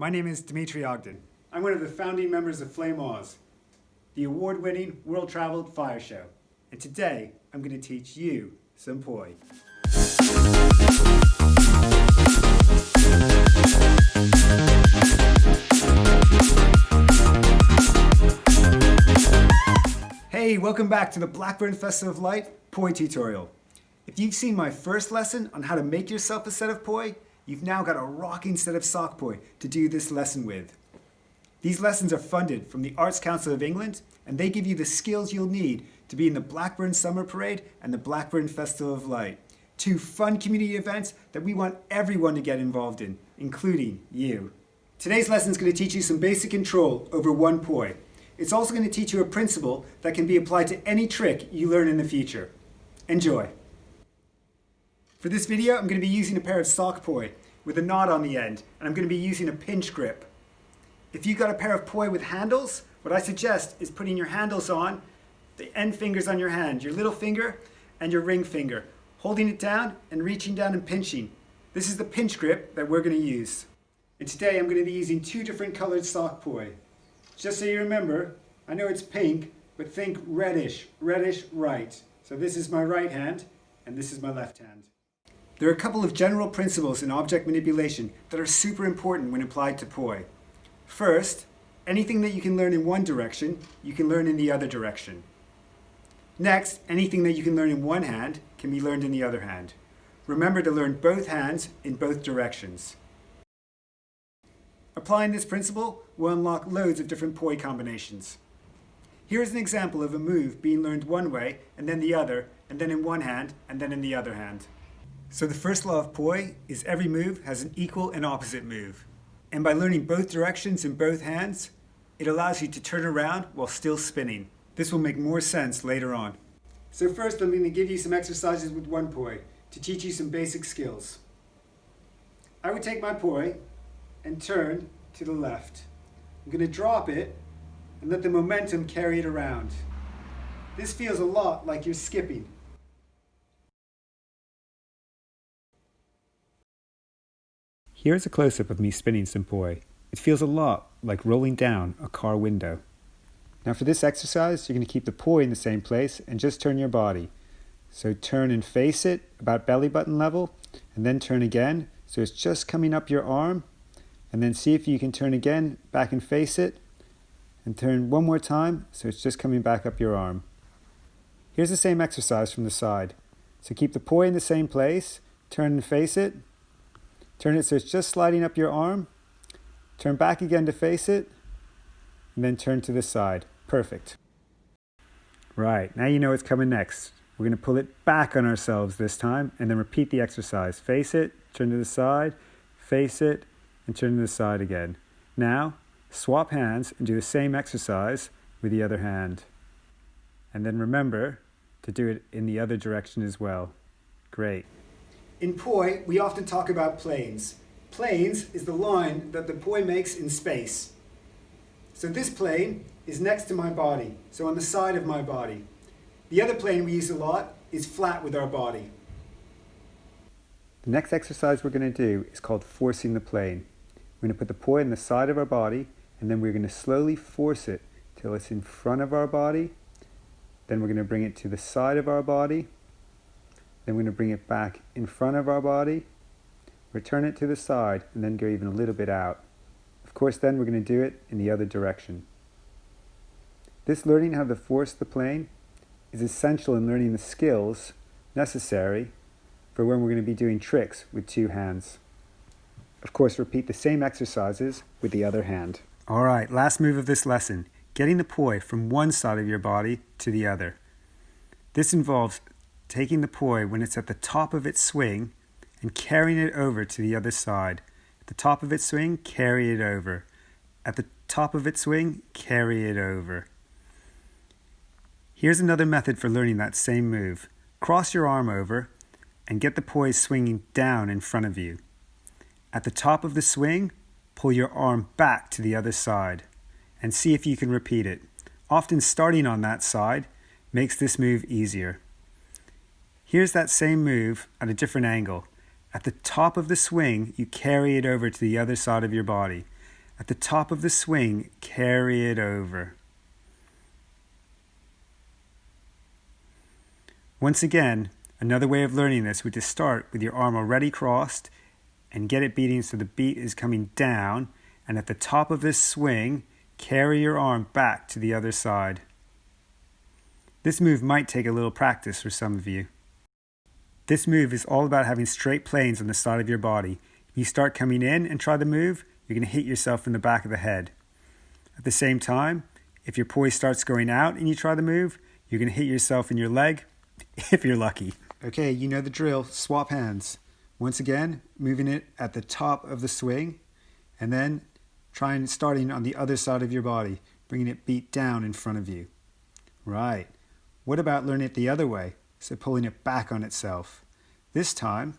My name is Dimitri. I'm one of the founding members of Flame Oz, the award-winning, world-traveled fire show. And today, I'm going to teach you some poi. Hey, welcome back to the Blackburn Festival of Light poi tutorial. If you've seen my first lesson on how to make yourself a set of poi, you've now got a rocking set of sock poi to do this lesson with. These lessons are funded from the Arts Council of England, and they give you the skills you'll need to be in the Blackburn Summer Parade and the Blackburn Festival of Light, two fun community events that we want everyone to get involved in, including you. Today's lesson is going to teach you some basic control over one poi. It's also going to teach you a principle that can be applied to any trick you learn in the future. Enjoy! For this video, I'm going to be using a pair of sock poi with a knot on the end, and I'm going to be using a pinch grip. If you've got a pair of poi with handles, what I suggest is putting your handles on, the end fingers on your hand, your little finger and your ring finger, holding it down and reaching down and pinching. This is the pinch grip that we're going to use. And today I'm going to be using two different colored sock poi. Just so you remember, I know it's pink, but think reddish right. So this is my right hand and this is my left hand. There are a couple of general principles in object manipulation that are super important when applied to poi. First, anything that you can learn in one direction, you can learn in the other direction. Next, anything that you can learn in one hand can be learned in the other hand. Remember to learn both hands in both directions. Applying this principle will unlock loads of different poi combinations. Here's an example of a move being learned one way and then the other, and then in one hand and then in the other hand. So the first law of poi is every move has an equal and opposite move. And by learning both directions in both hands, it allows you to turn around while still spinning. This will make more sense later on. So first I'm going to give you some exercises with one poi to teach you some basic skills. I would take my poi and turn to the left. I'm going to drop it and let the momentum carry it around. This feels a lot like you're skipping. Here's a close-up of me spinning some poi. It feels a lot like rolling down a car window. Now for this exercise, you're going to keep the poi in the same place and just turn your body. So turn and face it about belly button level, and then turn again so it's just coming up your arm, and then see if you can turn again, back and face it, and turn one more time so it's just coming back up your arm. Here's the same exercise from the side. So keep the poi in the same place, turn and face it, turn it so it's just sliding up your arm, turn back again to face it, and then turn to the side. Perfect. Right, now you know what's coming next. We're going to pull it back on ourselves this time, and then repeat the exercise. Face it, turn to the side, face it, and turn to the side again. Now, swap hands and do the same exercise with the other hand. And then remember to do it in the other direction as well. Great. In poi, we often talk about planes. Planes is the line that the poi makes in space. So this plane is next to my body, so on the side of my body. The other plane we use a lot is flat with our body. The next exercise we're going to do is called forcing the plane. We're going to put the poi in the side of our body, and then we're going to slowly force it till it's in front of our body. Then we're going to bring it to the side of our body. Then we're going to bring it back in front of our body, return it to the side, and then go even a little bit out. Of course, then we're going to do it in the other direction. This learning how to force the plane is essential in learning the skills necessary for when we're going to be doing tricks with two hands. Of course, repeat the same exercises with the other hand. All right, last move of this lesson, getting the poi from one side of your body to the other. This involves taking the poi when it's at the top of its swing and carrying it over to the other side. At the top of its swing, carry it over. At the top of its swing, carry it over. Here's another method for learning that same move. Cross your arm over and get the poi swinging down in front of you. At the top of the swing, pull your arm back to the other side and see if you can repeat it. Often starting on that side makes this move easier. Here's that same move at a different angle. At the top of the swing, you carry it over to the other side of your body. At the top of the swing, carry it over. Once again, another way of learning this would to start with your arm already crossed and get it beating so the beat is coming down, and at the top of this swing, carry your arm back to the other side. This move might take a little practice for some of you. This move is all about having straight planes on the side of your body. If you start coming in and try the move, you're going to hit yourself in the back of the head. At the same time, if your poise starts going out and you try the move, you're going to hit yourself in your leg, if you're lucky. Okay, you know the drill. Swap hands. Once again, moving it at the top of the swing, and then starting on the other side of your body, bringing it beat down in front of you. Right. What about learning it the other way? So pulling it back on itself. This time,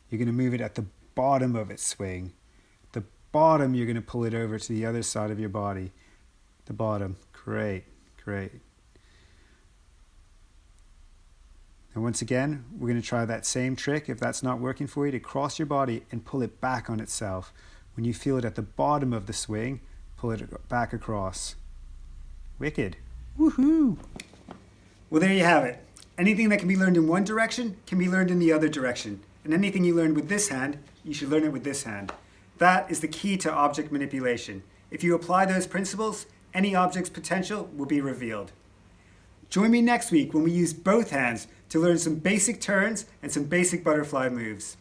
you're going to move it at the bottom of its swing. The bottom, you're going to pull it over to the other side of your body. The bottom. Great, great. And once again, we're going to try that same trick, if that's not working for you, to cross your body and pull it back on itself. When you feel it at the bottom of the swing, pull it back across. Wicked. Woohoo! Well, there you have it. Anything that can be learned in one direction can be learned in the other direction. And anything you learn with this hand, you should learn it with this hand. That is the key to object manipulation. If you apply those principles, any object's potential will be revealed. Join me next week when we use both hands to learn some basic turns and some basic butterfly moves.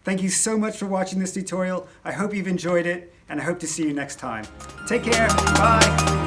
Thank you so much for watching this tutorial. I hope you've enjoyed it, and I hope to see you next time. Take care. Bye.